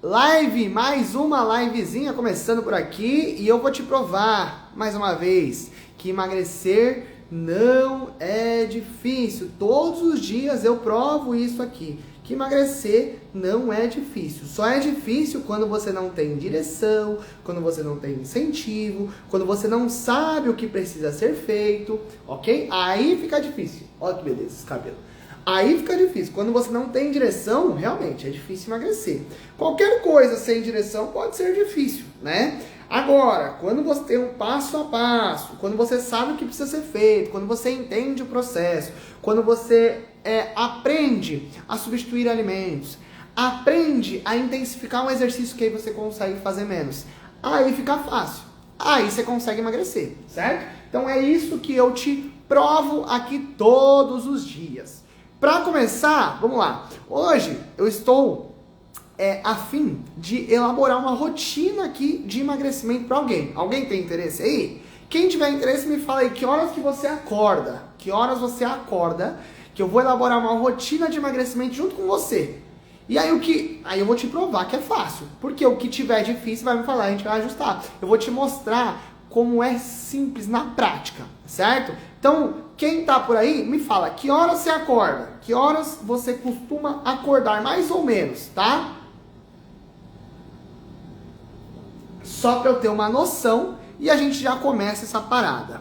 Mais uma livezinha começando por aqui e eu vou te provar, mais uma vez, que emagrecer não é difícil. Todos os dias eu provo isso aqui, que emagrecer não é difícil. Só é difícil quando você não tem direção, quando você não tem incentivo, quando você não sabe o que precisa ser feito, ok? Aí fica difícil. Olha que beleza esse cabelo. Aí fica difícil. Quando você não tem direção, realmente é difícil emagrecer. Qualquer coisa sem direção pode ser difícil, né? Agora, quando você tem um passo a passo, quando você sabe o que precisa ser feito, quando você entende o processo, quando você aprende a substituir alimentos, aprende a intensificar um exercício que aí você consegue fazer menos, aí fica fácil. Aí você consegue emagrecer, certo? Então é isso que eu te provo aqui todos os dias. Para começar, vamos lá. Hoje eu estou a fim de elaborar uma rotina aqui de emagrecimento para alguém. Alguém tem interesse aí? Quem tiver interesse me fala aí que horas que você acorda. Que horas você acorda, que eu vou elaborar uma rotina de emagrecimento junto com você. E aí eu vou te provar que é fácil. Porque o que tiver difícil vai me falar, a gente vai ajustar. Eu vou te mostrar como é simples na prática, certo? Então, quem tá por aí, me fala, que horas você acorda? Que horas você costuma acordar, mais ou menos, tá? Só pra eu ter uma noção e a gente já começa essa parada.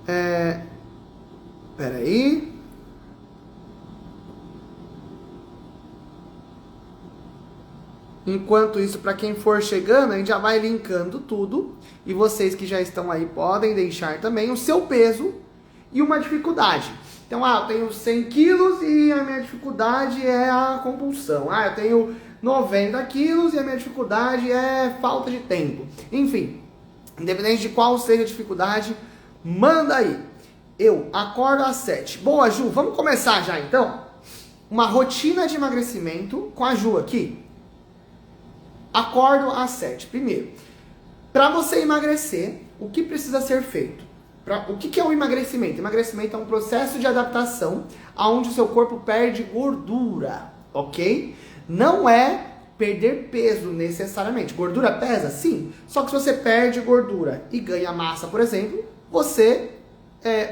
Pera aí. Enquanto isso, para quem for chegando, a gente já vai linkando tudo. E vocês que já estão aí podem deixar também o seu peso e uma dificuldade. Então, eu tenho 100 quilos e a minha dificuldade é a compulsão. Eu tenho 90 quilos e a minha dificuldade é falta de tempo. Enfim, independente de qual seja a dificuldade, manda aí. Eu acordo às 7. Boa, Ju, vamos começar já então? Uma rotina de emagrecimento com a Ju aqui. Acordo às 7. Primeiro, para você emagrecer, o que precisa ser feito? O que é o emagrecimento? Emagrecimento é um processo de adaptação onde o seu corpo perde gordura, ok? Não é perder peso necessariamente. Gordura pesa? Sim. Só que se você perde gordura e ganha massa, por exemplo, você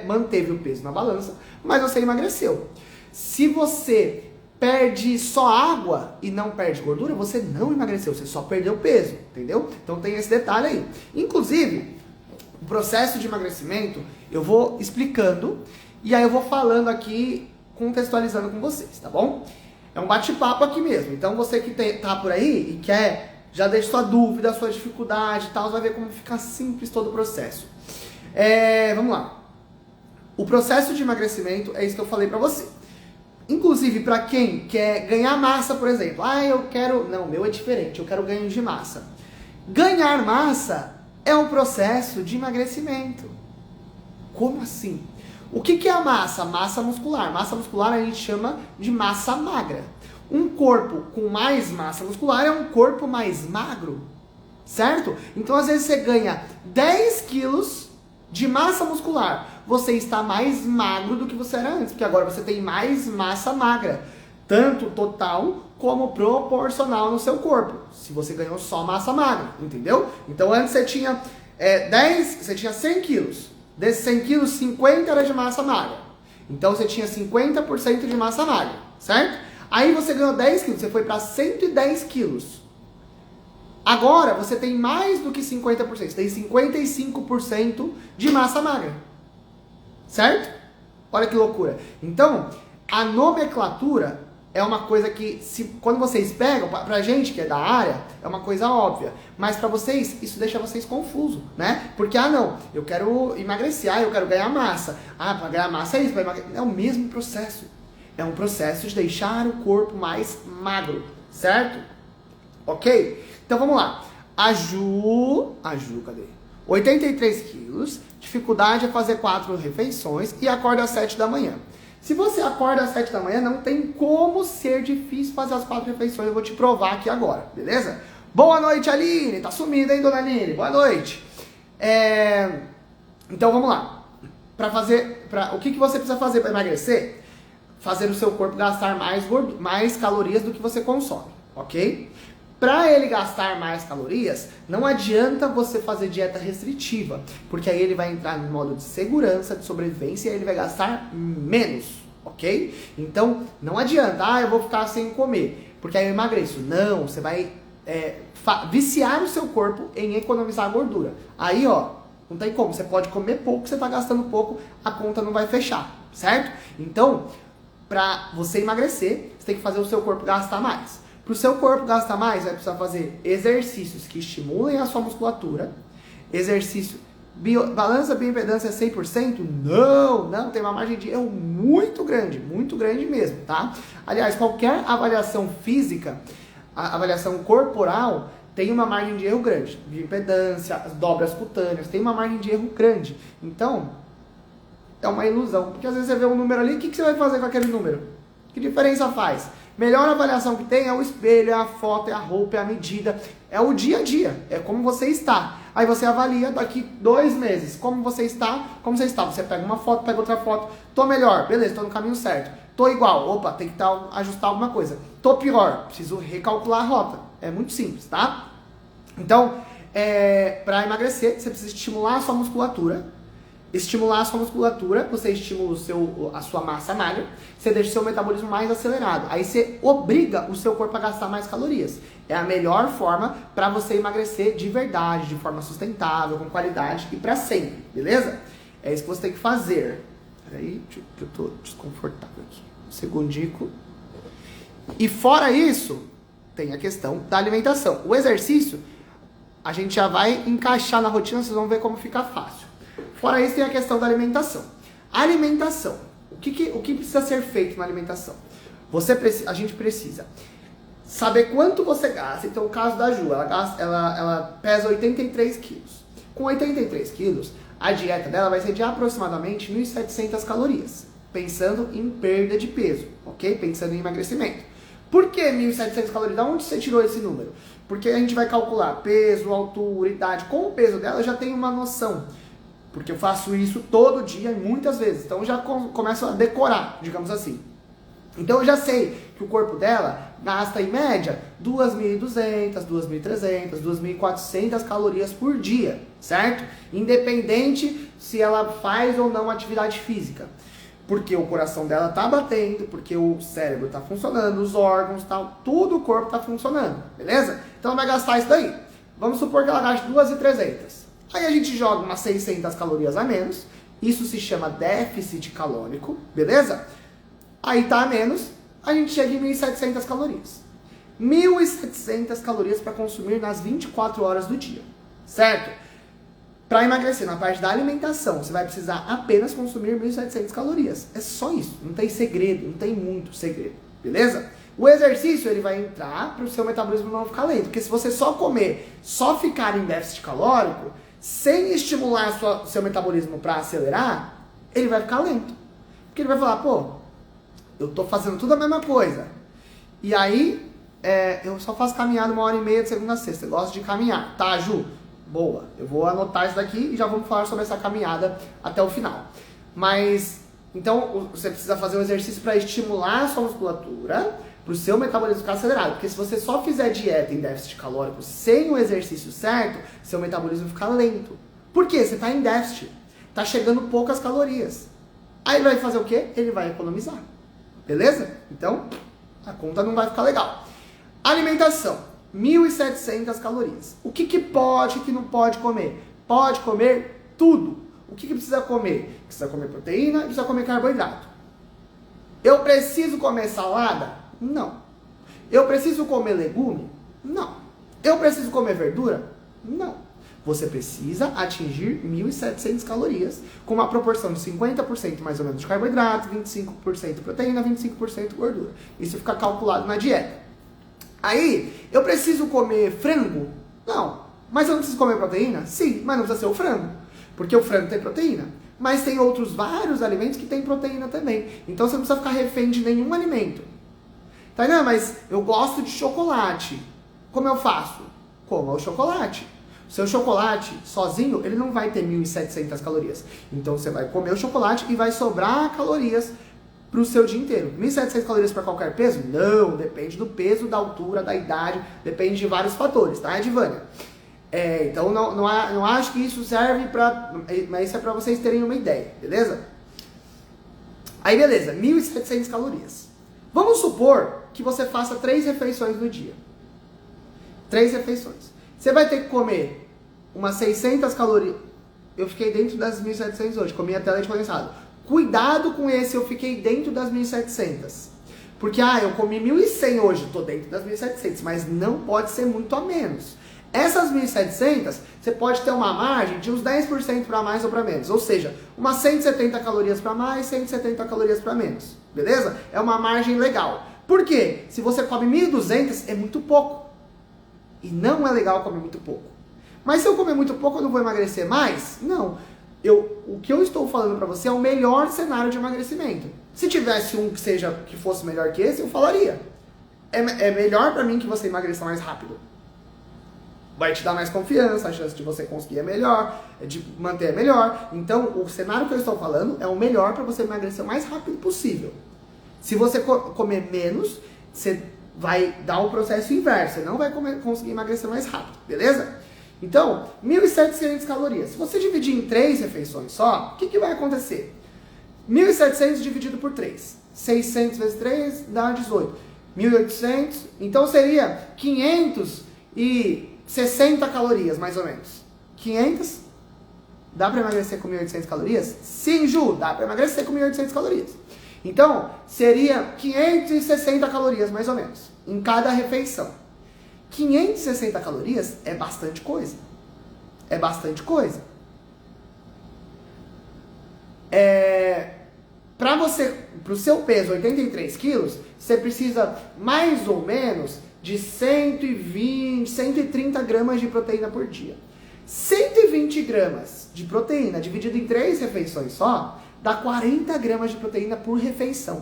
manteve o peso na balança, mas você emagreceu. Se você perde só água e não perde gordura, você não emagreceu, você só perdeu peso, entendeu? Então tem esse detalhe aí. Inclusive, o processo de emagrecimento eu vou explicando e aí eu vou falando aqui, contextualizando com vocês, tá bom? É um bate-papo aqui mesmo. Então você que tá por aí e quer, já deixa sua dúvida, sua dificuldade e tal, vai ver como fica simples todo o processo. Vamos lá. O processo de emagrecimento é isso que eu falei pra você. Inclusive, para quem quer ganhar massa, por exemplo. Eu quero... Não, o meu é diferente. Eu quero ganho de massa. Ganhar massa é um processo de emagrecimento. Como assim? O que é a massa? Massa muscular. Massa muscular a gente chama de massa magra. Um corpo com mais massa muscular é um corpo mais magro. Certo? Então, às vezes, você ganha 10 quilos de massa muscular. Você está mais magro do que você era antes, porque agora você tem mais massa magra, tanto total como proporcional no seu corpo, se você ganhou só massa magra, entendeu? Então antes você tinha você tinha 100 quilos, desses 100 quilos, 50 era de massa magra, então você tinha 50% de massa magra, certo? Aí você ganhou 10 quilos, você foi para 110 quilos. Agora você tem mais do que 50%, você tem 55% de massa magra. Certo? Olha que loucura. Então, a nomenclatura é uma coisa que, quando vocês pegam, pra gente que é da área, é uma coisa óbvia. Mas pra vocês, isso deixa vocês confusos, né? Porque, não, eu quero emagrecer, eu quero ganhar massa. Pra ganhar massa é isso, é o mesmo processo. É um processo de deixar o corpo mais magro, certo? Ok? Então, vamos lá. A Ju, cadê? 83 quilos, dificuldade é fazer 4 refeições e acorda às 7 da manhã. Se você acorda às 7 da manhã, não tem como ser difícil fazer as 4 refeições. Eu vou te provar aqui agora, beleza? Boa noite, Aline. Tá sumida, hein, dona Aline? Boa noite. Então, vamos lá. O que você precisa fazer para emagrecer? Fazer o seu corpo gastar mais calorias do que você consome, ok? Para ele gastar mais calorias, não adianta você fazer dieta restritiva, porque aí ele vai entrar no modo de segurança, de sobrevivência, e aí ele vai gastar menos, ok? Então, não adianta, eu vou ficar sem comer, porque aí eu emagreço. Não, você vai viciar o seu corpo em economizar gordura. Aí, ó, não tem como, você pode comer pouco, você tá gastando pouco, a conta não vai fechar, certo? Então, para você emagrecer, você tem que fazer o seu corpo gastar mais. Para o seu corpo gastar mais, vai precisar fazer exercícios que estimulem a sua musculatura. Exercício, balança bioimpedância 100%? Não, tem uma margem de erro muito grande mesmo, tá? Aliás, qualquer avaliação física, a avaliação corporal, tem uma margem de erro grande. Bioimpedância, as dobras cutâneas, tem uma margem de erro grande. Então, é uma ilusão, porque às vezes você vê um número ali, o que você vai fazer com aquele número? Que diferença faz? Melhor avaliação que tem é o espelho, é a foto, é a roupa, é a medida, é o dia a dia, é como você está. Aí você avalia daqui 2 meses, como você está. Você pega uma foto, pega outra foto, tô melhor, beleza, tô no caminho certo. Tô igual, opa, tem que ajustar alguma coisa. Tô pior, preciso recalcular a rota. É muito simples, tá? Então, para emagrecer, você precisa estimular a sua musculatura. Estimular a sua musculatura, você estimula a sua massa magra, você deixa o seu metabolismo mais acelerado. Aí você obriga o seu corpo a gastar mais calorias. É a melhor forma para você emagrecer de verdade, de forma sustentável, com qualidade e para sempre, beleza? É isso que você tem que fazer. Peraí, que eu tô desconfortável aqui. Um segundico. E fora isso, tem a questão da alimentação. O exercício, a gente já vai encaixar na rotina, vocês vão ver como fica fácil. Fora isso, tem a questão da alimentação. Alimentação. O que precisa ser feito na alimentação? A gente precisa saber quanto você gasta. Então, o caso da Ju, ela pesa 83 quilos. Com 83 quilos, a dieta dela vai ser de aproximadamente 1.700 calorias. Pensando em perda de peso, ok? Pensando em emagrecimento. Por que 1.700 calorias? Da onde você tirou esse número? Porque a gente vai calcular peso, altura, idade. Com o peso dela, eu já tenho uma noção. Porque eu faço isso todo dia e muitas vezes. Então eu já começo a decorar, digamos assim. Então eu já sei que o corpo dela gasta em média 2.200, 2.300, 2.400 calorias por dia, certo? Independente se ela faz ou não atividade física. Porque o coração dela tá batendo, porque o cérebro tá funcionando, os órgãos, tal, tudo o corpo tá funcionando, beleza? Então ela vai gastar isso daí. Vamos supor que ela gaste 2.300. Aí a gente joga umas 600 calorias a menos. Isso se chama déficit calórico, beleza? Aí tá a menos, a gente chega em 1.700 calorias. 1.700 calorias para consumir nas 24 horas do dia, certo? Para emagrecer, na parte da alimentação, você vai precisar apenas consumir 1.700 calorias. É só isso, não tem segredo, não tem muito segredo, beleza? O exercício, ele vai entrar para o seu metabolismo não ficar lento. Porque se você só comer, só ficar em déficit calórico, sem estimular seu metabolismo para acelerar, ele vai ficar lento. Porque ele vai falar, pô, eu tô fazendo tudo a mesma coisa. E aí, eu só faço caminhada 1h30 de segunda a sexta. Eu gosto de caminhar. Tá, Ju? Boa. Eu vou anotar isso daqui e já vamos falar sobre essa caminhada até o final. Mas, então, você precisa fazer um exercício para estimular a sua musculatura, para o seu metabolismo ficar acelerado. Porque se você só fizer dieta em déficit calórico sem o exercício certo, seu metabolismo fica lento. Por quê? Você está em déficit. Está chegando poucas calorias. Aí ele vai fazer o quê? Ele vai economizar. Beleza? Então, a conta não vai ficar legal. Alimentação. 1.700 calorias. O que pode e o que não pode comer? Pode comer tudo. O que precisa comer? Precisa comer proteína e precisa comer carboidrato. Eu preciso comer salada? Não. Eu preciso comer legume? Não. Eu preciso comer verdura? Não. Você precisa atingir 1.700 calorias com uma proporção de 50% mais ou menos de carboidrato, 25% proteína, 25% gordura. Isso fica calculado na dieta. Aí, eu preciso comer frango? Não. Mas eu não preciso comer proteína? Sim, mas não precisa ser o frango. Porque o frango tem proteína. Mas tem outros vários alimentos que têm proteína também. Então você não precisa ficar refém de nenhum alimento. Tá, não, mas eu gosto de chocolate. Como eu faço? Coma o chocolate. O seu chocolate sozinho, ele não vai ter 1.700 calorias. Então você vai comer o chocolate e vai sobrar calorias para o seu dia inteiro. 1.700 calorias para qualquer peso? Não, depende do peso, da altura, da idade, depende de vários fatores, tá, Edivânia? Então não acho que isso serve para... Mas isso é para vocês terem uma ideia, beleza? Aí beleza, 1.700 calorias. Vamos supor que você faça 3 refeições no dia. 3 refeições. Você vai ter que comer umas 600 calorias. Eu fiquei dentro das 1.700 hoje, comi até leite condensado. Cuidado com esse, eu fiquei dentro das 1.700. Porque, eu comi 1.100 hoje, tô dentro das 1.700, mas não pode ser muito a menos. Essas 1.700, você pode ter uma margem de uns 10% para mais ou para menos. Ou seja, umas 170 calorias para mais, 170 calorias para menos. Beleza? É uma margem legal. Por quê? Se você come 1.200, é muito pouco. E não é legal comer muito pouco. Mas se eu comer muito pouco, eu não vou emagrecer mais? Não. O que eu estou falando para você é o melhor cenário de emagrecimento. Se tivesse um que fosse melhor que esse, eu falaria. É melhor para mim que você emagreça mais rápido. Vai te dar mais confiança, a chance de você conseguir é melhor, de manter é melhor. Então, o cenário que eu estou falando é o melhor para você emagrecer o mais rápido possível. Se você comer menos, você vai dar o processo inverso, você não vai conseguir emagrecer mais rápido, beleza? Então, 1.700 calorias. Se você dividir em 3 refeições só, o que vai acontecer? 1.700 dividido por 3. 600 vezes 3 dá 18. 1.800, então seria 560 calorias, mais ou menos. 500? Dá para emagrecer com 1.800 calorias? Sim, Ju, dá para emagrecer com 1.800 calorias. Então, seria 560 calorias, mais ou menos, em cada refeição. 560 calorias é bastante coisa. É bastante coisa. Para o seu peso, 83 quilos, você precisa mais ou menos de 120, 130 gramas de proteína por dia. 120 gramas de proteína dividido em 3 refeições só, dá 40 gramas de proteína por refeição.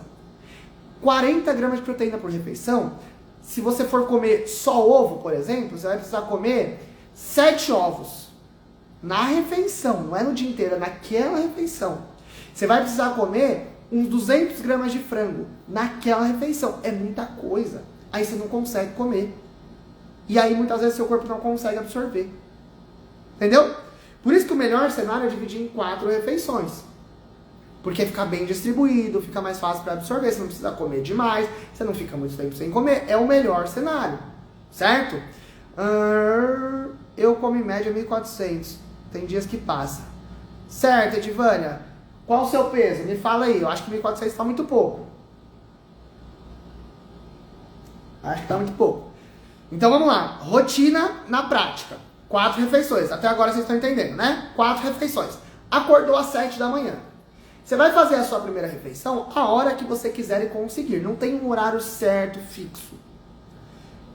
40 gramas de proteína por refeição, se você for comer só ovo, por exemplo, você vai precisar comer 7 ovos na refeição, não é no dia inteiro, é naquela refeição. Você vai precisar comer uns 200 gramas de frango naquela refeição. É muita coisa. Aí você não consegue comer. E aí muitas vezes seu corpo não consegue absorver. Entendeu? Por isso que o melhor cenário é dividir em 4 refeições. Porque fica bem distribuído, fica mais fácil para absorver, você não precisa comer demais, você não fica muito tempo sem comer, é o melhor cenário, certo? Eu como em média 1.400, tem dias que passa. Certo, Edivânia, qual o seu peso? Me fala aí, eu acho que 1.400 está muito pouco. Acho que está muito pouco. Então vamos lá, rotina na prática, 4 refeições, até agora vocês estão entendendo, né? 4 refeições, acordou às 7 da manhã. Você vai fazer a sua primeira refeição a hora que você quiser e conseguir. Não tem um horário certo, fixo.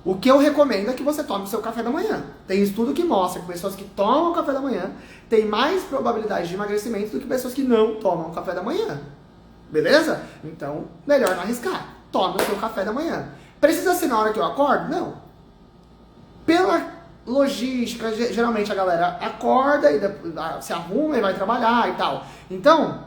O que eu recomendo é que você tome o seu café da manhã. Tem estudo que mostra que pessoas que tomam café da manhã têm mais probabilidade de emagrecimento do que pessoas que não tomam café da manhã. Beleza? Então, melhor não arriscar. Tome o seu café da manhã. Precisa ser na hora que eu acordo? Não. Pela logística, geralmente a galera acorda e se arruma e vai trabalhar e tal. Então,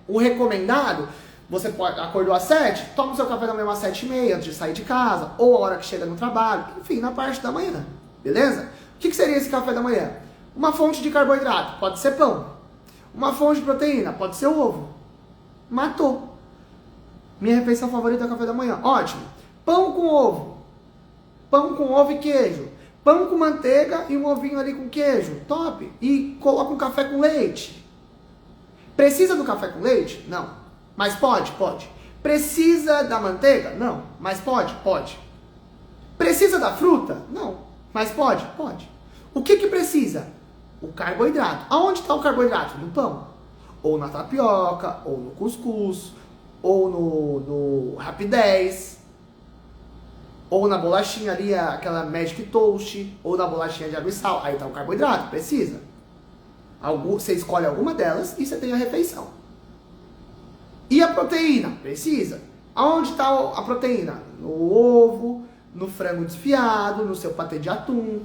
o recomendado, você acordou às 7, toma o seu café da manhã às 7h30 antes de sair de casa, ou a hora que chega no trabalho, enfim, na parte da manhã, beleza? O que seria esse café da manhã? Uma fonte de carboidrato, pode ser pão. Uma fonte de proteína, pode ser ovo. Matou. Minha refeição favorita é o café da manhã, ótimo. Pão com ovo. Pão com ovo e queijo. Pão com manteiga e um ovinho ali com queijo, top. E coloca um café com leite. Precisa do café com leite? Não. Mas pode? Pode. Precisa da manteiga? Não. Mas pode? Pode. Precisa da fruta? Não. Mas pode? Pode. O que precisa? O carboidrato. Aonde está o carboidrato? No pão. Ou na tapioca, ou no cuscuz, ou no Rapidez, ou na bolachinha ali, aquela Magic Toast, ou na bolachinha de água e sal. Aí está o carboidrato. Precisa. Você escolhe alguma delas e você tem a refeição. E a proteína? Precisa. Aonde está a proteína? No ovo, no frango desfiado, no seu patê de atum.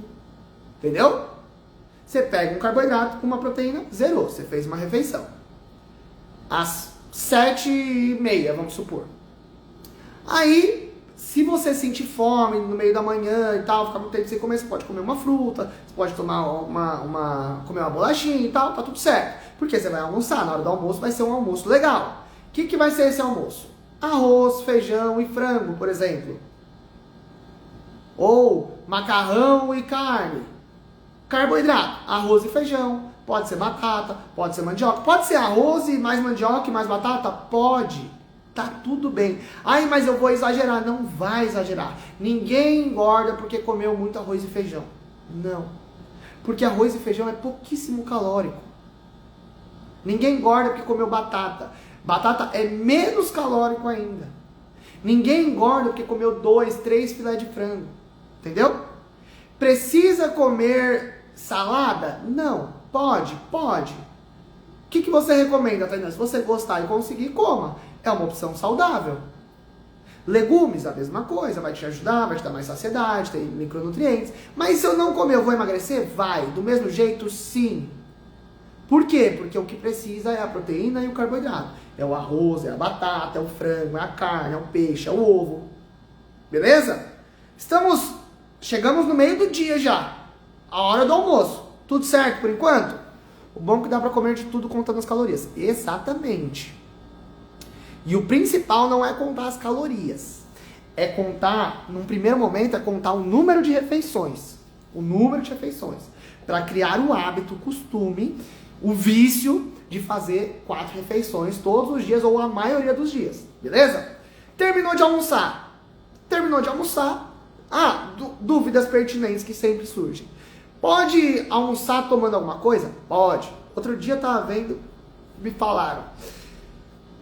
Entendeu? Você pega um carboidrato, uma proteína, zerou. Você fez uma refeição. 7h30, vamos supor. Aí, se você sentir fome no meio da manhã e tal, ficar muito tempo sem comer, você pode comer uma fruta, você pode tomar comer uma bolachinha e tal, tá tudo certo. Porque você vai almoçar, na hora do almoço vai ser um almoço legal. O que vai ser esse almoço? Arroz, feijão e frango, por exemplo. Ou macarrão e carne. Carboidrato, arroz e feijão. Pode ser batata, pode ser mandioca. Pode ser arroz e mais mandioca e mais batata? Pode. Tá tudo bem. Ai, mas eu vou exagerar. Não vai exagerar. Ninguém engorda porque comeu muito arroz e feijão. Não. Porque arroz e feijão é pouquíssimo calórico. Ninguém engorda porque comeu batata. Batata é menos calórico ainda. Ninguém engorda porque comeu 2, 3 filé de frango. Entendeu? Precisa comer salada? Não. Pode. O que você recomenda, Tainá? Se você gostar e conseguir, coma. É uma opção saudável. Legumes, a mesma coisa. Vai te ajudar, vai te dar mais saciedade, tem micronutrientes. Mas se eu não comer, eu vou emagrecer? Vai. Do mesmo jeito, sim. Por quê? Porque o que precisa é a proteína e o carboidrato. É o arroz, é a batata, é o frango, é a carne, é o peixe, é o ovo. Beleza? Chegamos no meio do dia já. A hora do almoço. Tudo certo por enquanto? O bom é que dá pra comer de tudo contando as calorias. Exatamente. E o principal não é contar as calorias. É contar, num primeiro momento, é contar o número de refeições. O número de refeições. Para criar o hábito, o costume, o vício de fazer 4 refeições todos os dias ou a maioria dos dias. Beleza? Terminou de almoçar. Dúvidas pertinentes que sempre surgem. Pode almoçar tomando alguma coisa? Pode. Outro dia eu tava vendo, me falaram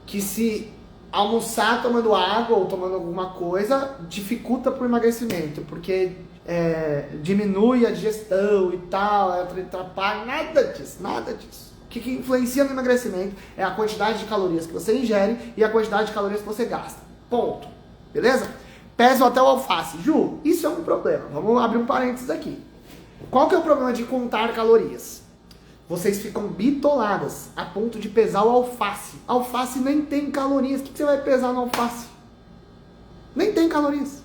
que se almoçar tomando água ou tomando alguma coisa dificulta pro emagrecimento, porque diminui a digestão e tal, atrapalha, nada disso. O que influencia no emagrecimento é a quantidade de calorias que você ingere e a quantidade de calorias que você gasta. Ponto. Beleza? Peso até o alface. Ju, isso é um problema. Vamos abrir um parênteses aqui. Qual que é o problema de contar calorias? Vocês ficam bitoladas a ponto de pesar o alface. Alface nem tem calorias. O que você vai pesar no alface? Nem tem calorias.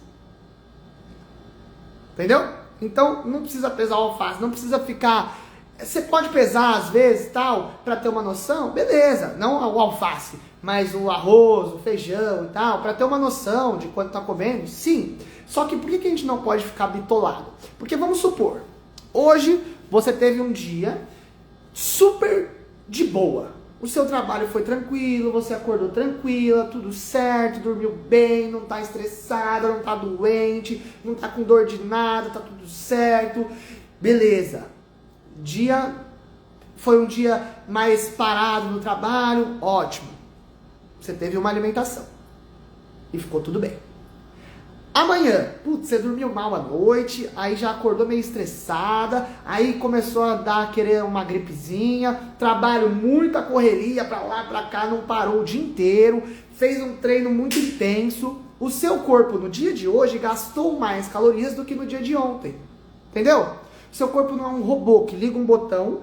Entendeu? Então, não precisa pesar o alface. Não precisa ficar... Você pode pesar às vezes, tal, para ter uma noção. Beleza, não o alface, mas o arroz, o feijão e tal, para ter uma noção de quanto tá comendo. Sim. Só que por que a gente não pode ficar bitolado? Porque vamos supor, hoje você teve um dia super de boa. O seu trabalho foi tranquilo, você acordou tranquila, tudo certo, dormiu bem, não tá estressada, não tá doente, não tá com dor de nada, tá tudo certo. Beleza. Foi um dia mais parado no trabalho, ótimo. Você teve uma alimentação e ficou tudo bem. Amanhã, você dormiu mal à noite, aí já acordou meio estressada, aí começou a querer uma gripezinha, trabalho, muita correria pra lá, pra cá, não parou o dia inteiro, fez um treino muito intenso. O seu corpo no dia de hoje gastou mais calorias do que no dia de ontem. Entendeu? O seu corpo não é um robô que liga um botão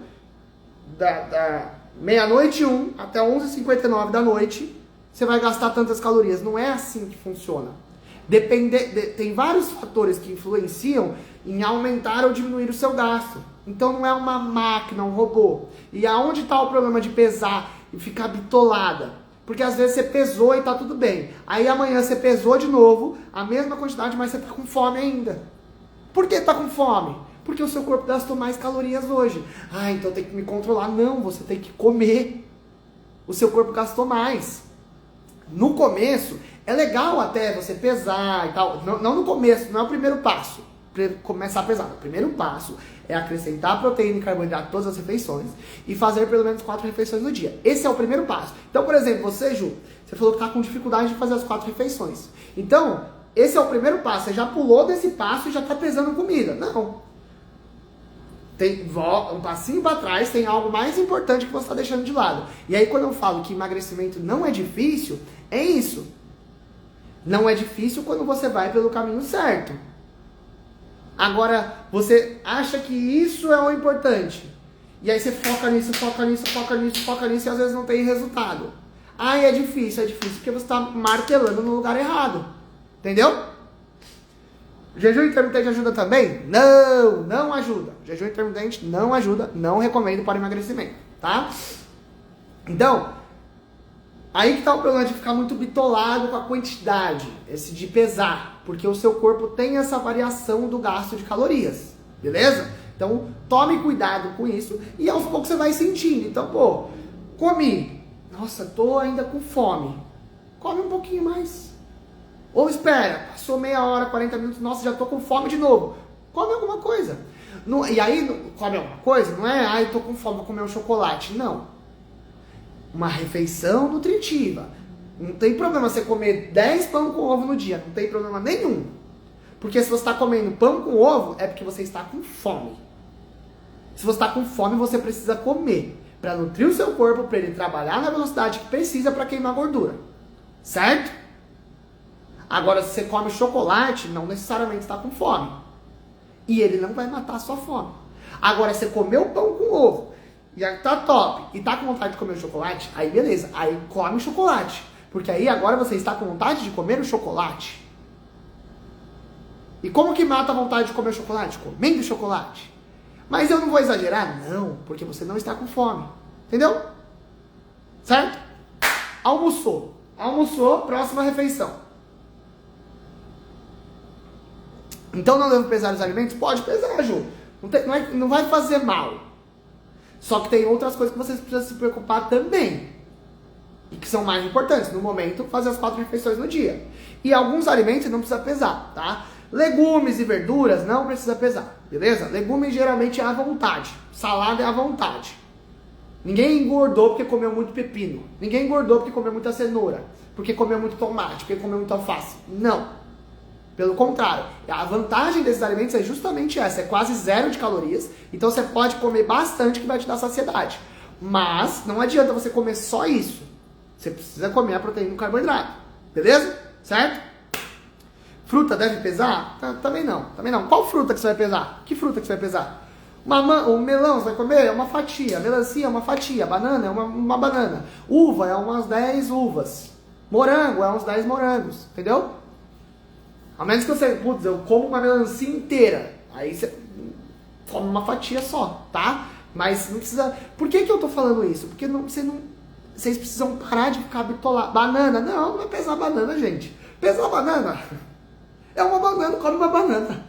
da meia-noite 1 até 11h59 da noite, você vai gastar tantas calorias. Não é assim que funciona. Tem vários fatores que influenciam em aumentar ou diminuir o seu gasto. Então não é uma máquina, um robô. E aonde está o problema de pesar e ficar bitolada? Porque às vezes você pesou e tá tudo bem. Aí amanhã você pesou de novo, a mesma quantidade, mas você tá com fome ainda. Por que tá com fome? Porque o seu corpo gastou mais calorias hoje. Ah, então tem que me controlar. Não, você tem que comer. O seu corpo gastou mais. No começo, é legal até você pesar e tal. Não no começo, não é o primeiro passo. Começar a pesar. O primeiro passo é acrescentar proteína e carboidrato em todas as refeições e fazer pelo menos 4 refeições no dia. Esse é o primeiro passo. Então, por exemplo, você, Ju, você falou que está com dificuldade de fazer as 4 refeições. Então, esse é o primeiro passo. Você já pulou desse passo e já está pesando comida. Não. Tem um passinho para trás, tem algo mais importante que você está deixando de lado. E aí, quando eu falo que emagrecimento não é difícil, é isso. Não é difícil quando você vai pelo caminho certo. Agora, você acha que isso é o importante. E aí você foca nisso, e às vezes não tem resultado. Ai, é difícil porque você está martelando no lugar errado. Entendeu? Jejum intermitente ajuda também? Não, não ajuda. Jejum intermitente não ajuda, não recomendo para emagrecimento, tá? Então, aí que tá o problema de ficar muito bitolado com a quantidade, esse de pesar, porque o seu corpo tem essa variação do gasto de calorias, beleza? Então, tome cuidado com isso e aos poucos você vai sentindo. Então, pô, comi, nossa, tô ainda com fome, come um pouquinho mais. Ou espera, passou meia hora, 40 minutos, nossa, já tô com fome de novo, come alguma coisa. E aí, come alguma coisa, não é, ai, tô com fome, vou comer um chocolate, não. Uma refeição nutritiva. Não tem problema você comer 10 pão com ovo no dia. Não tem problema nenhum. Porque se você está comendo pão com ovo, é porque você está com fome. Se você está com fome, você precisa comer. Para nutrir o seu corpo, para ele trabalhar na velocidade que precisa para queimar gordura. Certo? Agora, se você come chocolate, não necessariamente está com fome. E ele não vai matar a sua fome. Agora, se você comeu pão com ovo, e tá top, e tá com vontade de comer o chocolate, aí beleza, aí come o chocolate. Porque aí agora você está com vontade de comer o chocolate. E como que mata a vontade de comer o chocolate? Comendo chocolate. Mas eu não vou exagerar? Não, porque você não está com fome. Entendeu? Certo? Almoçou. Almoçou, próxima refeição. Então não devo pesar os alimentos? Pode pesar, Ju. Não vai fazer mal. Só que tem outras coisas que vocês precisam se preocupar também. E que são mais importantes. No momento, fazer as 4 refeições no dia. E alguns alimentos não precisa pesar, tá? Legumes e verduras não precisa pesar, beleza? Legumes geralmente é à vontade. Salada é à vontade. Ninguém engordou porque comeu muito pepino. Ninguém engordou porque comeu muita cenoura. Porque comeu muito tomate, porque comeu muito alface. Não. Pelo contrário, a vantagem desses alimentos é justamente essa, é quase 0 de calorias, então você pode comer bastante que vai te dar saciedade. Mas não adianta você comer só isso, você precisa comer a proteína e o carboidrato, beleza? Certo? Fruta deve pesar? Também não. Qual fruta que você vai pesar? Que fruta que você vai pesar? O melão você vai comer? É uma fatia, a melancia é uma fatia, a banana é uma banana, uva é umas 10 uvas, morango é uns 10 morangos, entendeu? A menos que você, putz, eu como uma melancia inteira. Aí você come uma fatia só, tá? Mas não precisa... Por que eu tô falando isso? Porque vocês precisam parar de ficar bitolados. Banana? Não vai pesar banana, gente. Pesar banana? É uma banana, come uma banana.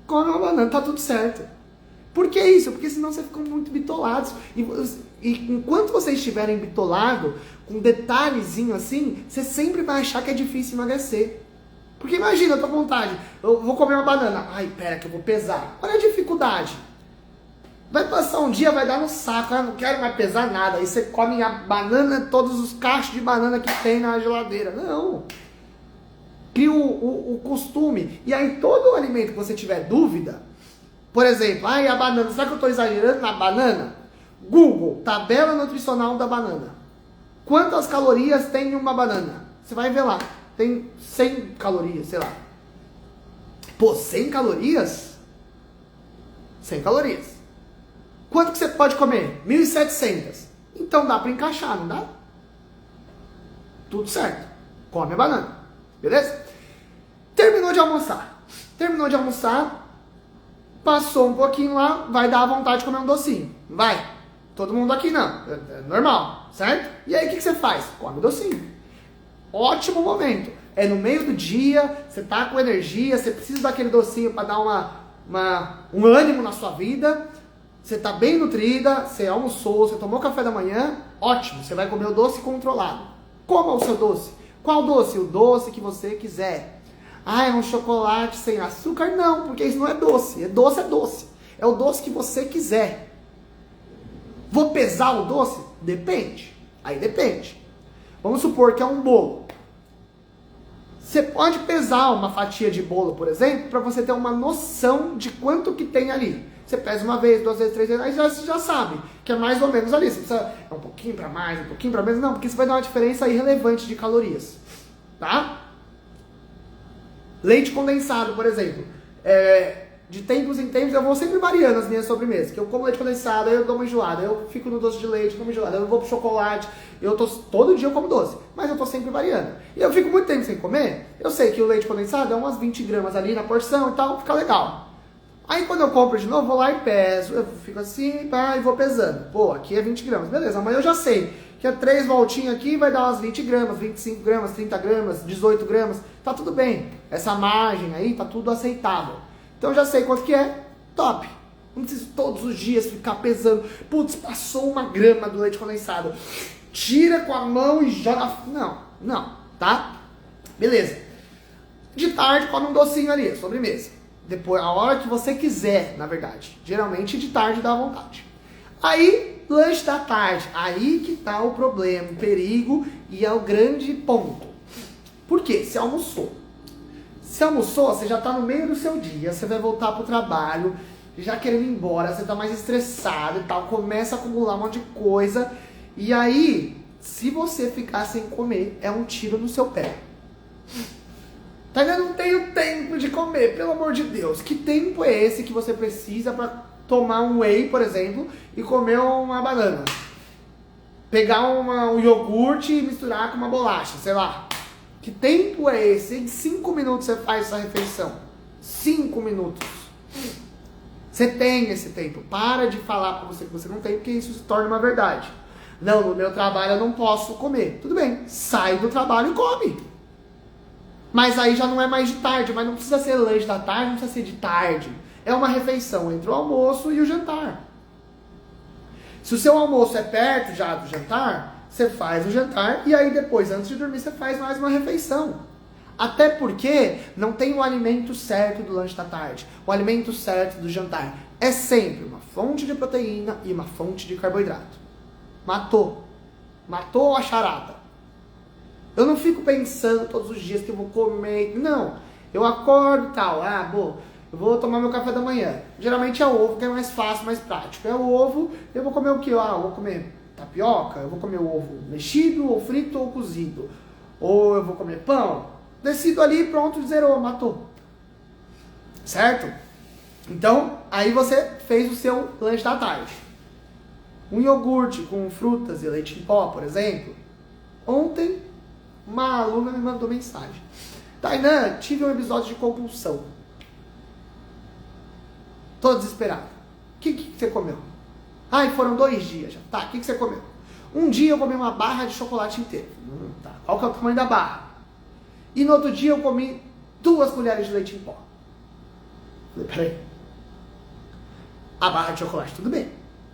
Come uma banana, tá tudo certo. Por que isso? Porque senão vocês ficam muito bitolados. E enquanto vocês estiverem bitolados, com um detalhezinho assim, você sempre vai achar que é difícil emagrecer. Porque imagina, eu tô com vontade, eu vou comer uma banana. Ai, pera que eu vou pesar. Olha a dificuldade. Vai passar um dia, vai dar no saco, não quero mais pesar nada. Aí você come a banana, todos os cachos de banana que tem na geladeira. Não. Cria o costume. E aí todo alimento que você tiver dúvida, por exemplo, ai, a banana, será que eu tô exagerando na banana? Google, tabela nutricional da banana. Quantas calorias tem uma banana? Você vai ver lá. Tem 100 calorias, sei lá. Pô, 100 calorias? 100 calorias. Quanto que você pode comer? 1.700. Então dá pra encaixar, não dá? Tudo certo. Come a banana. Beleza? Terminou de almoçar. Passou um pouquinho lá, vai dar vontade de comer um docinho. Vai. Todo mundo aqui não. É normal, certo? E aí o que você faz? Come o docinho. Ótimo momento. É no meio do dia, você tá com energia, você precisa daquele docinho para dar um ânimo na sua vida. Você tá bem nutrida, você almoçou, você tomou café da manhã, ótimo, você vai comer o doce controlado. Coma o seu doce. Qual doce? O doce que você quiser. Ah, é um chocolate sem açúcar? Não, porque isso não é doce. É doce. É o doce que você quiser. Vou pesar o doce? Depende. Aí depende. Vamos supor que é um bolo. Você pode pesar uma fatia de bolo, por exemplo, para você ter uma noção de quanto que tem ali. Você pesa uma vez, 2 vezes, 3 vezes, aí você já sabe que é mais ou menos ali. Você precisa um pouquinho para mais, um pouquinho para menos. Não, porque isso vai dar uma diferença irrelevante de calorias. Tá? Leite condensado, por exemplo. de tempos em tempos, eu vou sempre variando as minhas sobremesas. Que eu como leite condensado, aí eu dou uma enjoada, eu fico no doce de leite, como enjoada, eu vou pro chocolate, todo dia eu como doce, mas eu tô sempre variando. E eu fico muito tempo sem comer, eu sei que o leite condensado é umas 20 gramas ali na porção e tal, fica legal. Aí quando eu compro de novo, vou lá e peso, eu fico assim, e vou pesando. Pô, aqui é 20 gramas, beleza, amanhã eu já sei que é 3 voltinhas aqui vai dar umas 20 gramas, 25 gramas, 30 gramas, 18 gramas, tá tudo bem. Essa margem aí tá tudo aceitável. Então eu já sei quanto que é, top. Não preciso todos os dias ficar pesando. Putz, passou 1 grama do leite condensado. Tira com a mão e joga. Não, tá? Beleza. De tarde, come um docinho ali, sobremesa. Depois, a hora que você quiser, na verdade. Geralmente de tarde dá vontade. Aí, lanche da tarde. Aí que tá o problema, o perigo e é o grande ponto. Por quê? Você almoçou. Se almoçou, você já tá no meio do seu dia, você vai voltar pro trabalho, já querendo ir embora, você tá mais estressado e tal, começa a acumular um monte de coisa. E aí, se você ficar sem comer, é um tiro no seu pé. Tá, eu não tenho tempo de comer, pelo amor de Deus. Que tempo é esse que você precisa pra tomar um whey, por exemplo, e comer uma banana? Pegar um iogurte e misturar com uma bolacha, sei lá. Que tempo é esse? Em 5 minutos você faz essa refeição. 5 minutos. Você tem esse tempo. Para de falar pra você que você não tem, porque isso se torna uma verdade. Não, no meu trabalho eu não posso comer. Tudo bem, sai do trabalho e come. Mas aí já não é mais de tarde, mas não precisa ser lanche da tarde, não precisa ser de tarde. É uma refeição entre o almoço e o jantar. Se o seu almoço é perto já do jantar, você faz o jantar e aí depois, antes de dormir, você faz mais uma refeição. Até porque não tem o alimento certo do lanche da tarde. O alimento certo do jantar é sempre uma fonte de proteína e uma fonte de carboidrato. Matou. Matou a charada. Eu não fico pensando todos os dias que eu vou comer. Não. Eu acordo e tal. Eu vou tomar meu café da manhã. Geralmente é ovo, que é mais fácil, mais prático. É o ovo, eu vou comer o quê? Eu vou comer tapioca, eu vou comer o ovo mexido, ou frito, ou cozido. Ou eu vou comer pão. Decido ali, pronto, zerou, matou. Certo? Então, aí você fez o seu lanche da tarde. Um iogurte com frutas e leite em pó, por exemplo. Ontem, uma aluna me mandou mensagem. Tainan, tive um episódio de compulsão. Tô desesperado. O que você comeu? Foram 2 dias já. Tá, o que você comeu? Um dia eu comi uma barra de chocolate inteiro. Tá. Qual que é o tamanho da barra? E no outro dia eu comi 2 colheres de leite em pó. Falei, peraí. A barra de chocolate, tudo bem.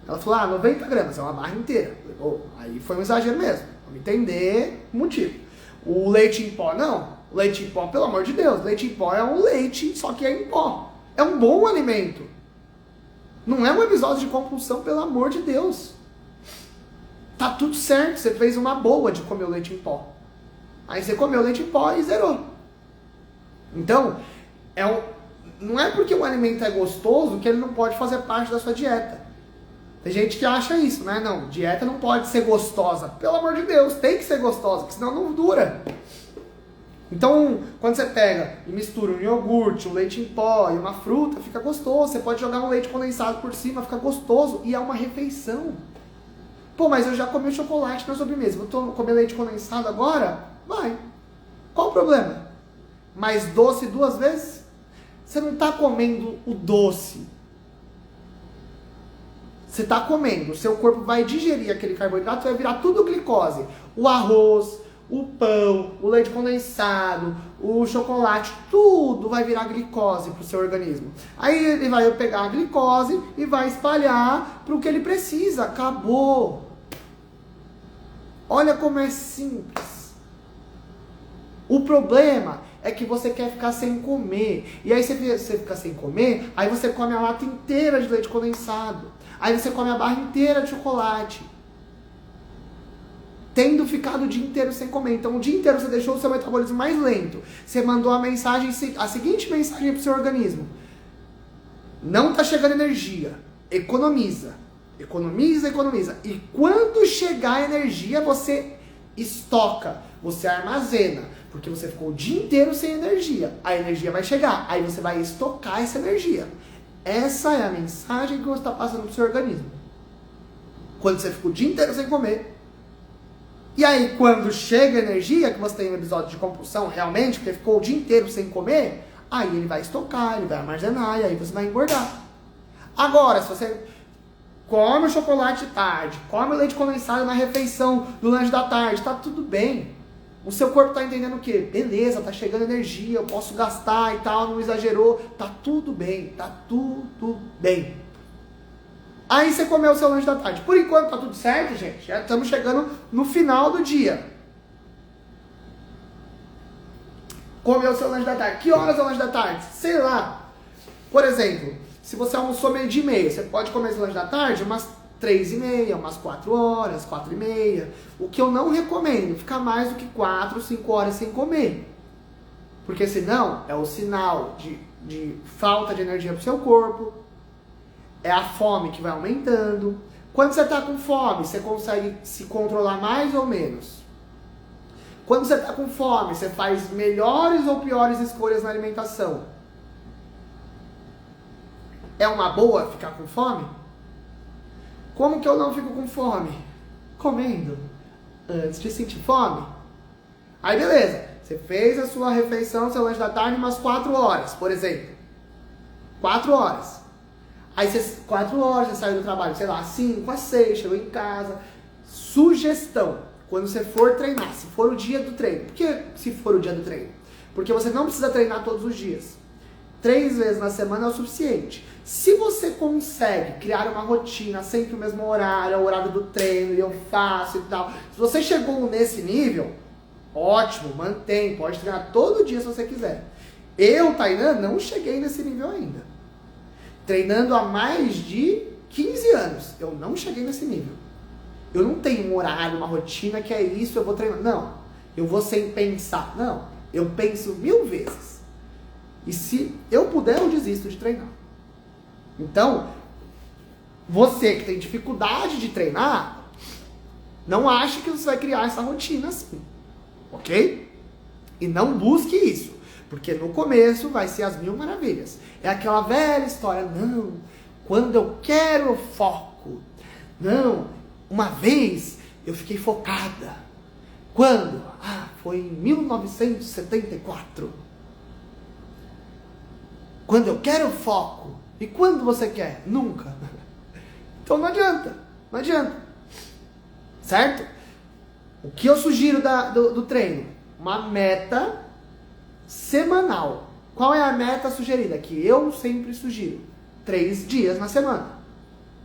Ela falou, 90 gramas, é uma barra inteira. Falei, aí foi um exagero mesmo. Vamos entender o motivo. O leite em pó, não. O leite em pó, pelo amor de Deus, leite em pó é um leite, só que é em pó. É um bom alimento. Não é um episódio de compulsão, pelo amor de Deus. Tá tudo certo, você fez uma boa de comer o leite em pó. Aí você comeu leite em pó e zerou. Então, não é porque o alimento é gostoso que ele não pode fazer parte da sua dieta. Tem gente que acha isso, né? Não, dieta não pode ser gostosa. Pelo amor de Deus, tem que ser gostosa, porque senão não dura. Então, quando você pega e mistura um iogurte, um leite em pó e uma fruta, fica gostoso. Você pode jogar um leite condensado por cima, fica gostoso. E é uma refeição. Pô, mas eu já comi chocolate na sobremesa. Vou comer leite condensado agora? Vai. Qual o problema? Mais doce 2 vezes? Você não está comendo o doce. Você está comendo. O seu corpo vai digerir aquele carboidrato, vai virar tudo glicose. O arroz, o pão, o leite condensado, o chocolate, tudo vai virar glicose para o seu organismo. Aí ele vai pegar a glicose e vai espalhar para o que ele precisa. Acabou. Olha como é simples. O problema é que você quer ficar sem comer. E aí você fica sem comer, aí você come a lata inteira de leite condensado. Aí você come a barra inteira de chocolate. Tendo ficado o dia inteiro sem comer. Então o dia inteiro você deixou o seu metabolismo mais lento. Você mandou a seguinte mensagem para o seu organismo. Não está chegando energia. Economiza. Economiza, economiza. E quando chegar a energia, você estoca. Você armazena. Porque você ficou o dia inteiro sem energia. A energia vai chegar, aí você vai estocar essa energia. Essa é a mensagem que você está passando para o seu organismo. Quando você ficou o dia inteiro sem comer, e aí quando chega a energia, que você tem um episódio de compulsão realmente, porque ficou o dia inteiro sem comer, aí ele vai estocar, ele vai armazenar, e aí você vai engordar. Agora, se você come o chocolate de tarde, come o leite condensado na refeição do lanche da tarde, tá tudo bem. O seu corpo tá entendendo o quê? Beleza, tá chegando energia, eu posso gastar e tal, não exagerou, tá tudo bem, tá tudo bem. Aí você comeu o seu lanche da tarde. Por enquanto tá tudo certo, gente? Já estamos chegando no final do dia. Comeu o seu lanche da tarde. Que horas é o lanche da tarde? Sei lá. Por exemplo, se você almoçou 12:30, você pode comer esse lanche da tarde umas 3:30, umas 4 horas, 4:30. O que eu não recomendo, ficar mais do que 4, 5 horas sem comer. Porque senão é o sinal de falta de energia pro seu corpo. É a fome que vai aumentando. Quando você está com fome, você consegue se controlar mais ou menos. Quando você está com fome, você faz melhores ou piores escolhas na alimentação. É uma boa ficar com fome? Como que eu não fico com fome? Comendo. Antes de sentir fome. Aí beleza, você fez a sua refeição, seu lanche da tarde, umas 4 horas, por exemplo. 4 horas. Aí, 4 horas, você saiu do trabalho, sei lá, 5 às 6, chegou em casa. Sugestão, quando você for treinar, se for o dia do treino. Por que se for o dia do treino? Porque você não precisa treinar todos os dias. 3 vezes na semana é o suficiente. Se você consegue criar uma rotina, sempre o mesmo horário, é o horário do treino, e eu faço e tal. Se você chegou nesse nível, ótimo, mantém, pode treinar todo dia se você quiser. Eu, Tainan, não cheguei nesse nível ainda. Treinando há mais de 15 anos. Eu não cheguei nesse nível. Eu não tenho um horário, uma rotina que é isso, eu vou treinar. Não. Eu vou sem pensar. Não. Eu penso 1000 vezes. E se eu puder, eu desisto de treinar. Então, você que tem dificuldade de treinar, não ache que você vai criar essa rotina assim. Ok? E não busque isso. Porque no começo vai ser as 1000 maravilhas. É aquela velha história, não, quando eu quero eu foco. Não, uma vez eu fiquei focada. Quando? Foi em 1974. Quando eu quero eu foco. E quando você quer? Nunca. Então não adianta, não adianta. Certo? O que eu sugiro do treino? Uma meta semanal. Qual é a meta sugerida? Que eu sempre sugiro. 3 dias na semana.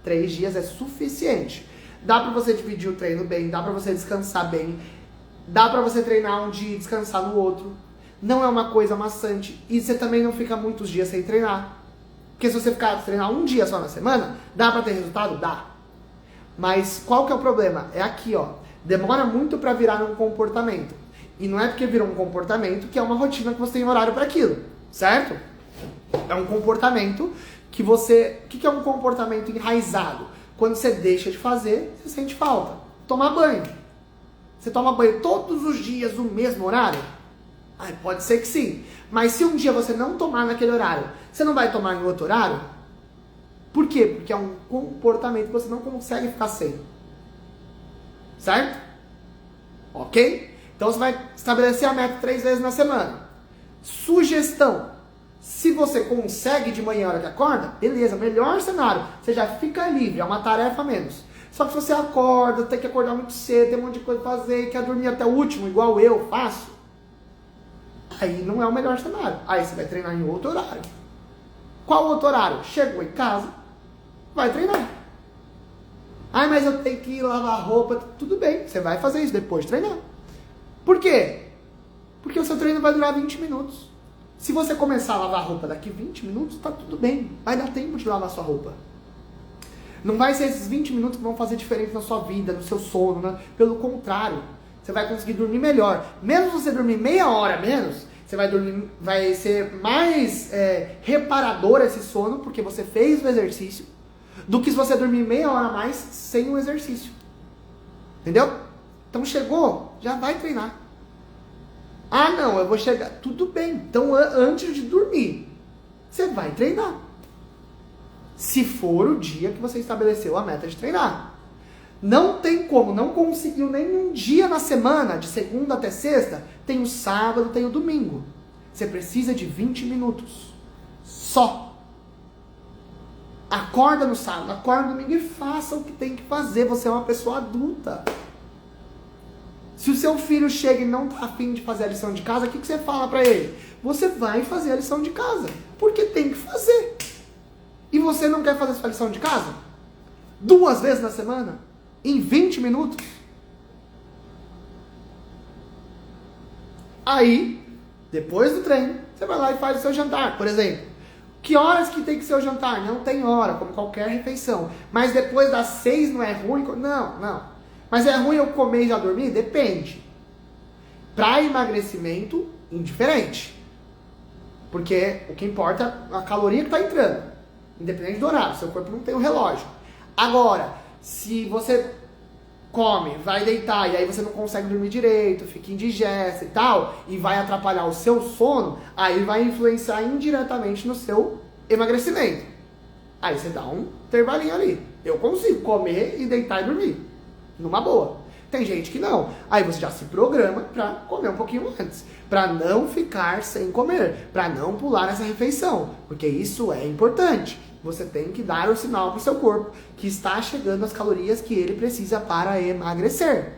3 dias é suficiente. Dá pra você dividir o treino bem, dá pra você descansar bem, dá pra você treinar um dia e descansar no outro. Não é uma coisa maçante. E você também não fica muitos dias sem treinar. Porque se você treinar um dia só na semana, dá pra ter resultado? Dá. Mas qual que é o problema? É aqui, ó. Demora muito pra virar um comportamento. E não é porque virou um comportamento que é uma rotina que você tem horário para aquilo, certo? É um comportamento que você... O que é um comportamento enraizado? Quando você deixa de fazer, você sente falta. Tomar banho. Você toma banho todos os dias no mesmo horário? Pode ser que sim. Mas se um dia você não tomar naquele horário, você não vai tomar em outro horário? Por quê? Porque é um comportamento que você não consegue ficar sem. Certo? Ok? Então você vai estabelecer a meta 3 vezes na semana. Sugestão. Se você consegue de manhã a hora que acorda, beleza, melhor cenário. Você já fica livre, é uma tarefa a menos. Só que se você acorda, tem que acordar muito cedo, tem um monte de coisa pra fazer, quer dormir até o último, igual eu faço, aí não é o melhor cenário. Aí você vai treinar em outro horário. Qual outro horário? Chegou em casa, vai treinar. Mas eu tenho que ir lavar roupa. Tudo bem, você vai fazer isso depois de treinar. Por quê? Porque o seu treino vai durar 20 minutos. Se você começar a lavar roupa daqui 20 minutos, tá tudo bem. Vai dar tempo de lavar sua roupa. Não vai ser esses 20 minutos que vão fazer diferença na sua vida, no seu sono, né? Pelo contrário, você vai conseguir dormir melhor. Mesmo se você dormir meia hora menos, você vai dormir, vai ser mais reparador esse sono, porque você fez o exercício, do que se você dormir meia hora a mais sem o exercício. Entendeu? Então chegou, já vai treinar. Ah, não, eu vou chegar. Tudo bem. Então, antes de dormir, você vai treinar. Se for o dia que você estabeleceu a meta de treinar. Não tem como, não conseguiu nenhum dia na semana, de segunda até sexta, tem o sábado, tem o domingo. Você precisa de 20 minutos. Só. Acorda no sábado, acorda no domingo e faça o que tem que fazer. Você é uma pessoa adulta. Se o seu filho chega e não tá afim de fazer a lição de casa, o que você fala pra ele? Você vai fazer a lição de casa. Porque tem que fazer. E você não quer fazer sua lição de casa? 2 vezes na semana? Em 20 minutos? Aí, depois do treino, você vai lá e faz o seu jantar, por exemplo. Que horas que tem que ser o jantar? Não tem hora, como qualquer refeição. Mas depois das 6 não é ruim? Não. Mas é ruim eu comer e já dormir? Depende. Para emagrecimento, indiferente. Porque o que importa é a caloria que está entrando. Independente do horário. Seu corpo não tem um relógio. Agora, se você come, vai deitar e aí você não consegue dormir direito, fica indigesto e tal, e vai atrapalhar o seu sono, aí vai influenciar indiretamente no seu emagrecimento. Aí você dá um intervalinho ali. Eu consigo comer e deitar e dormir. Numa boa. Tem gente que não. Aí você já se programa pra comer um pouquinho antes. Pra não ficar sem comer. Pra não pular essa refeição. Porque isso é importante. Você tem que dar o sinal pro seu corpo que está chegando as calorias que ele precisa para emagrecer.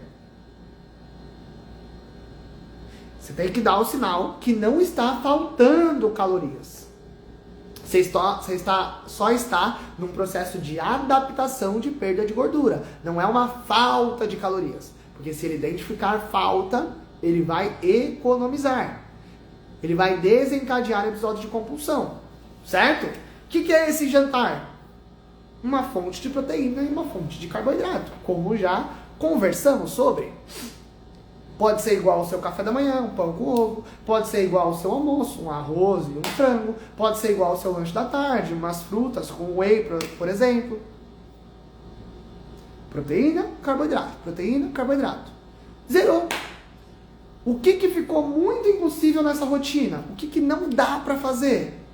Você tem que dar o sinal que não está faltando calorias. Você só está num processo de adaptação de perda de gordura. Não é uma falta de calorias. Porque se ele identificar falta, ele vai economizar. Ele vai desencadear episódios de compulsão. Certo? O que é esse jantar? Uma fonte de proteína e uma fonte de carboidrato. Como já conversamos sobre. Pode ser igual ao seu café da manhã, um pão com ovo. Pode ser igual ao seu almoço, um arroz e um frango. Pode ser igual ao seu lanche da tarde, umas frutas com whey, por exemplo. Proteína, carboidrato. Proteína, carboidrato. Zerou. O que ficou muito impossível nessa rotina? O que não dá para fazer?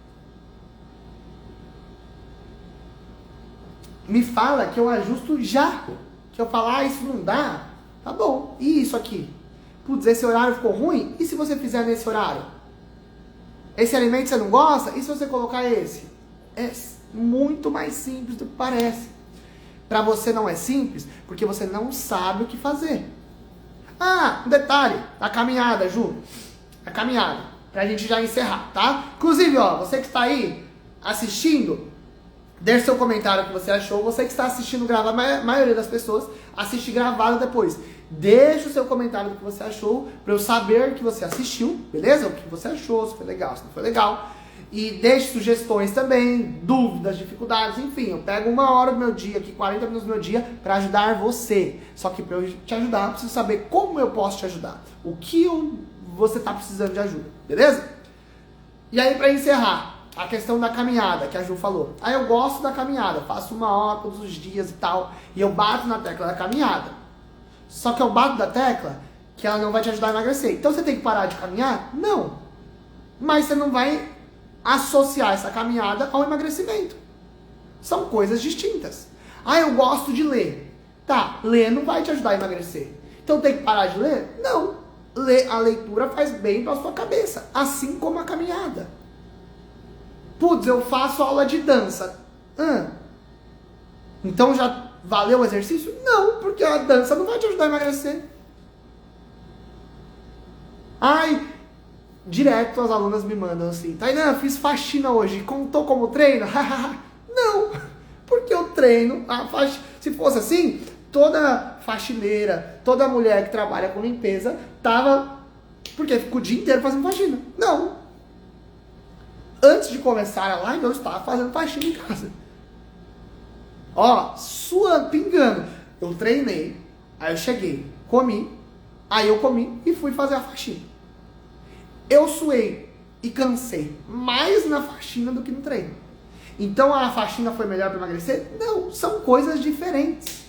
Me fala que eu ajusto já. Que eu falar, isso não dá. Tá bom. E isso aqui? Putz, esse horário ficou ruim? E se você fizer nesse horário? Esse alimento você não gosta? E se você colocar esse? É muito mais simples do que parece. Pra você não é simples, porque você não sabe o que fazer. Ah, um detalhe. A caminhada, Ju. A caminhada. Pra gente já encerrar, tá? Inclusive, ó, você que está aí assistindo, deixe seu comentário o que você achou. Você que está assistindo gravado, a maioria das pessoas assiste gravado depois. Deixe o seu comentário do que você achou, para eu saber que você assistiu, beleza? O que você achou, se foi legal, se não foi legal. E deixe sugestões também, dúvidas, dificuldades, enfim. Eu pego 1 hora do meu dia aqui, 40 minutos do meu dia, para ajudar você. Só que para eu te ajudar, eu preciso saber como eu posso te ajudar. O que você está precisando de ajuda, beleza? E aí, para encerrar, a questão da caminhada, que a Ju falou. Aí eu gosto da caminhada, faço 1 hora todos os dias e tal, e eu bato na tecla da caminhada. Só que eu bato da tecla que ela não vai te ajudar a emagrecer. Então você tem que parar de caminhar? Não. Mas você não vai associar essa caminhada ao emagrecimento. São coisas distintas. Ah, eu gosto de ler. Tá, ler não vai te ajudar a emagrecer. Então tem que parar de ler? Não. A leitura faz bem para sua cabeça, assim como a caminhada. Putz, eu faço aula de dança. Então já valeu o exercício? Não, porque a dança não vai te ajudar a emagrecer. Ai, direto as alunas me mandam assim: Tainan, fiz faxina hoje, contou como treino? Não, porque eu treino. Se fosse assim, toda faxineira, toda mulher que trabalha com limpeza tava, porque fica o dia inteiro fazendo faxina. Não. Antes de começar a live, eu estava fazendo faxina em casa. Ó, pingando. Eu treinei, aí eu cheguei, comi, aí eu comi e fui fazer a faxina. Eu suei e cansei mais na faxina do que no treino. Então a faxina foi melhor para emagrecer? Não, são coisas diferentes.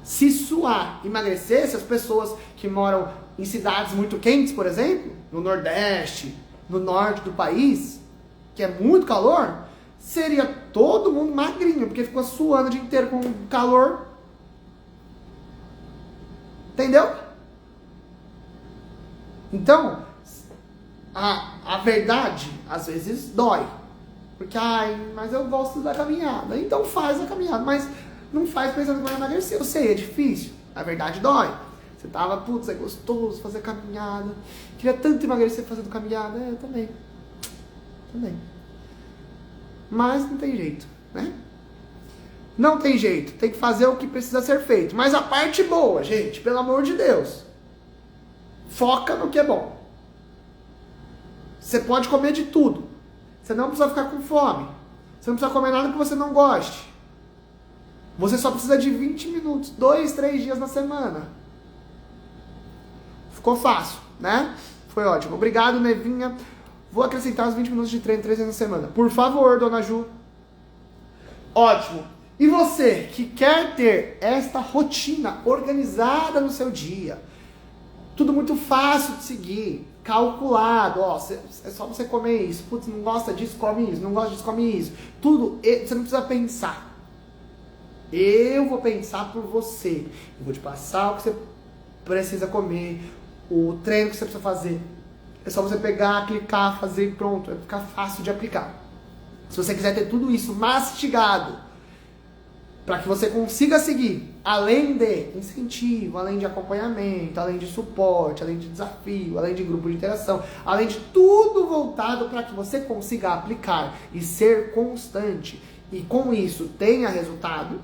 Se suar, emagrecer, se as pessoas que moram em cidades muito quentes, por exemplo, no Nordeste, no Norte do país, que é muito calor, seria todo mundo magrinho, porque ficou suando o dia inteiro com calor. Entendeu? Então, a verdade, às vezes, dói. Porque, mas eu gosto da caminhada. Então faz a caminhada, mas não faz pensando que vai emagrecer. Eu sei, é difícil. A verdade dói. Você tava, putz, é gostoso fazer caminhada. Queria tanto emagrecer fazendo caminhada. Eu também. Mas não tem jeito, né? Não tem jeito. Tem que fazer o que precisa ser feito. Mas a parte boa, gente, pelo amor de Deus. Foca no que é bom. Você pode comer de tudo. Você não precisa ficar com fome. Você não precisa comer nada que você não goste. Você só precisa de 20 minutos. 2, 3 dias na semana. Ficou fácil, né? Foi ótimo. Obrigado, Nevinha. Vou acrescentar os 20 minutos de treino 3 vezes na semana. Por favor, dona Ju. Ótimo. E você que quer ter esta rotina organizada no seu dia, tudo muito fácil de seguir, calculado, ó, é só você comer isso, putz, não gosta disso, come isso, não gosta disso, come isso, tudo, você não precisa pensar. Eu vou pensar por você, eu vou te passar o que você precisa comer, o treino que você precisa fazer. É só você pegar, clicar, fazer e pronto, vai ficar fácil de aplicar. Se você quiser ter tudo isso mastigado, para que você consiga seguir, além de incentivo, além de acompanhamento, além de suporte, além de desafio, além de grupo de interação, além de tudo voltado para que você consiga aplicar e ser constante e com isso tenha resultado,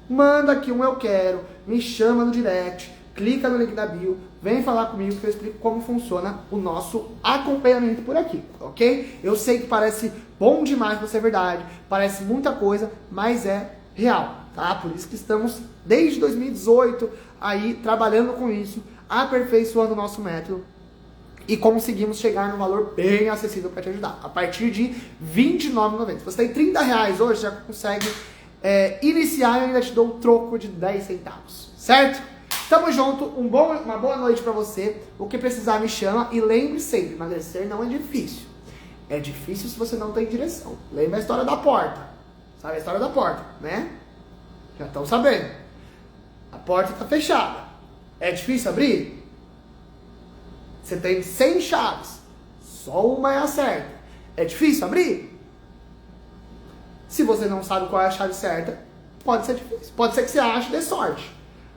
manda aqui um eu quero, me chama no direct, clica no link da bio, vem falar comigo que eu explico como funciona o nosso acompanhamento por aqui, ok? Eu sei que parece bom demais pra ser verdade, parece muita coisa, mas é real. Tá? Por isso que estamos, desde 2018, aí trabalhando com isso, aperfeiçoando o nosso método e conseguimos chegar num valor bem acessível para te ajudar. A partir de R$ 29,90. Se você tem R$30 hoje, já consegue iniciar e eu ainda te dou um troco de 10 centavos. Certo? Tamo junto, uma boa noite para você. O que precisar me chama e lembre sempre, emagrecer não é difícil. É difícil se você não tem direção. Lembra a história da porta. Sabe a história da porta, né? Já estão sabendo. A porta está fechada. É difícil abrir? Você tem 100 chaves. Só uma é a certa. É difícil abrir? Se você não sabe qual é a chave certa, pode ser difícil. Pode ser que você ache e dê sorte.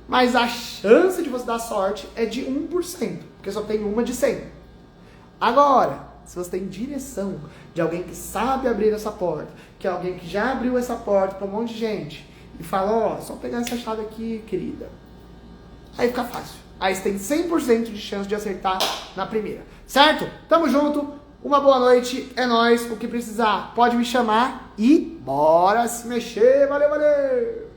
Mas a chance de você dar sorte é de 1%. Porque só tem uma de 100. Agora, se você tem direção de alguém que sabe abrir essa porta, que é alguém que já abriu essa porta para um monte de gente, e fala, ó, só pegar essa chave aqui, querida. Aí fica fácil. Aí você tem 100% de chance de acertar na primeira. Certo? Tamo junto. Uma boa noite. É nóis. O que precisar, pode me chamar. E bora se mexer. Valeu, valeu.